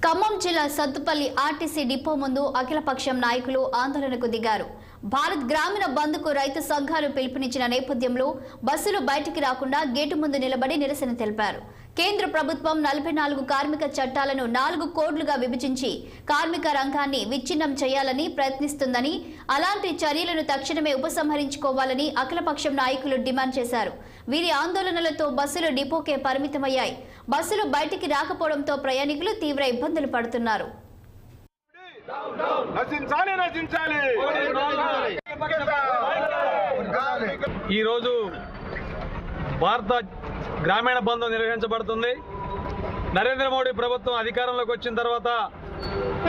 ఖమ్మం జిల్లా Sathupalli RTC depot ముందు అఖిలపక్షం నాయకులు ఆందోళనకు దిగారు. భారత్ గ్రామీణ బంద్కు రైతు సంఘాలు పిలుపునిచ్చిన నేపథ్యంలో బస్సులు బయటికి రాకుండా గేటు ముందు నిలబడి నిరసన తెలిపారు. కేంద్ర ప్రభుత్వం 44 కార్మిక చట్టాలను 4 కోడ్లుగా విభజించి కార్మిక రంగాన్ని విచ్ఛిన్నం చేయాలని ప్రయత్నిస్తుందని, అలాంటి చర్యలను తక్షణమే ఉపసంహరించుకోవాలని అఖిలపక్షం నాయకులు డిమాండ్ చేశారు. వీరి ఆందోళనలతో బస్సులు డిపోకే పరిమితమయ్యాయి. బస్సులు బయటికి రాకపోవడంతో ప్రయాణికులు తీవ్ర ఇబ్బందులు పడుతున్నారు. ఈరోజు భారత గ్రామీణ బంద్ నిర్వహించబడుతుంది. నరేంద్ర మోడీ ప్రభుత్వం అధికారంలోకి వచ్చిన తర్వాత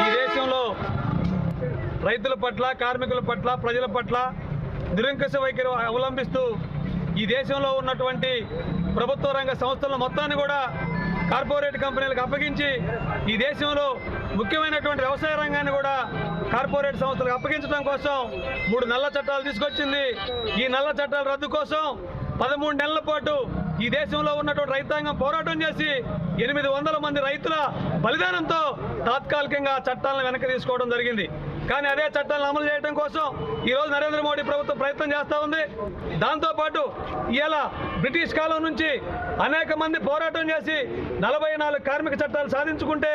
ఈ దేశంలో రైతుల పట్ల, కార్మికుల పట్ల, ప్రజల పట్ల నిరంకుశ వైఖరి అవలంబిస్తూ ఈ దేశంలో ఉన్నటువంటి ప్రభుత్వ రంగ సంస్థల మొత్తాన్ని కూడా కార్పొరేట్ కంపెనీలకు అప్పగించి ఈ దేశంలో ముఖ్యమైనటువంటి వ్యవసాయ రంగాన్ని కూడా కార్పొరేట్ సంస్థలకు అప్పగించడం కోసం 3 నల్ల చట్టాలు తీసుకొచ్చింది. ఈ నల్ల చట్టాల రద్దు కోసం 13 నెలల పాటు ఈ దేశంలో ఉన్నటువంటి రైతాంగం పోరాటం చేసి 800 మంది రైతుల బలిదానంతో తాత్కాలికంగా చట్టాలను వెనక్కి తీసుకోవడం జరిగింది. కానీ అదే చట్టాలను అమలు చేయడం కోసం ఈరోజు నరేంద్ర మోడీ ప్రభుత్వం ప్రయత్నం చేస్తూ ఉంది. దాంతోపాటు ఇవాళ బ్రిటిష్ కాలం నుంచి అనేక మంది పోరాటం చేసి 44 కార్మిక చట్టాలు సాధించుకుంటే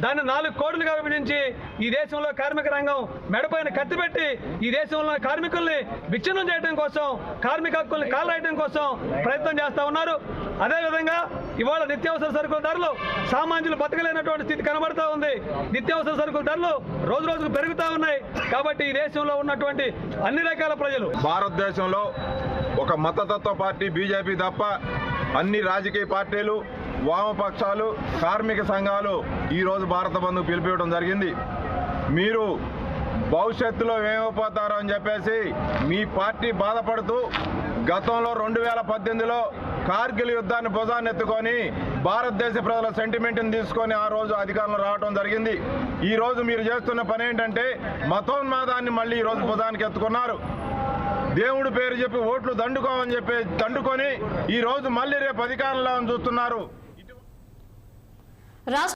దాన్ని 4 కోడ్లుగా విభజించి ఈ దేశంలో కార్మిక రంగం మెడపైన కత్తిపెట్టి ఈ దేశంలో కార్మికుల్ని విచ్ఛిన్నం చేయడం కోసం, కార్మిక హక్కుల్ని కాలరాయడం కోసం ప్రయత్నం చేస్తూ ఉన్నారు. అదేవిధంగా ఇవాళ నిత్యావసర సరుకుల ధరలు సామాన్యులు బతకలేనటువంటి స్థితి కనబడుతూ ఉంది. నిత్యావసర సరుకుల ధరలు రోజు రోజుకు పెరుగుతూ ఉన్నాయి. కాబట్టి ఈ దేశంలో ఉన్నటువంటి అన్ని రకాల ప్రజలు, భారతదేశంలో ఒక మతతత్వ పార్టీ బీజేపీ తప్ప అన్ని రాజకీయ పార్టీలు, వామపక్షాలు, కార్మిక సంఘాలు ఈరోజు భారత బంద్కు పిలిపివ్వడం జరిగింది. మీరు భవిష్యత్తులో ఏమైపోతారో అని చెప్పేసి మీ పార్టీ బాధపడుతూ గతంలో 2018లో కార్గిల్ యుద్ధాన్ని భుజాన్ని ఎత్తుకొని భారతదేశ ప్రజల సెంటిమెంట్ని తీసుకొని ఆ రోజు అధికారంలో రావడం జరిగింది. ఈరోజు మీరు చేస్తున్న పని ఏంటంటే మతోన్మాదాన్ని మళ్ళీ ఈరోజు భుజానికి ఎత్తుకున్నారు. దేవుడి పేరు చెప్పి ఓట్లు దండుకొని ఈరోజు మళ్ళీ రేపు అధికారంలో చూస్తున్నారు.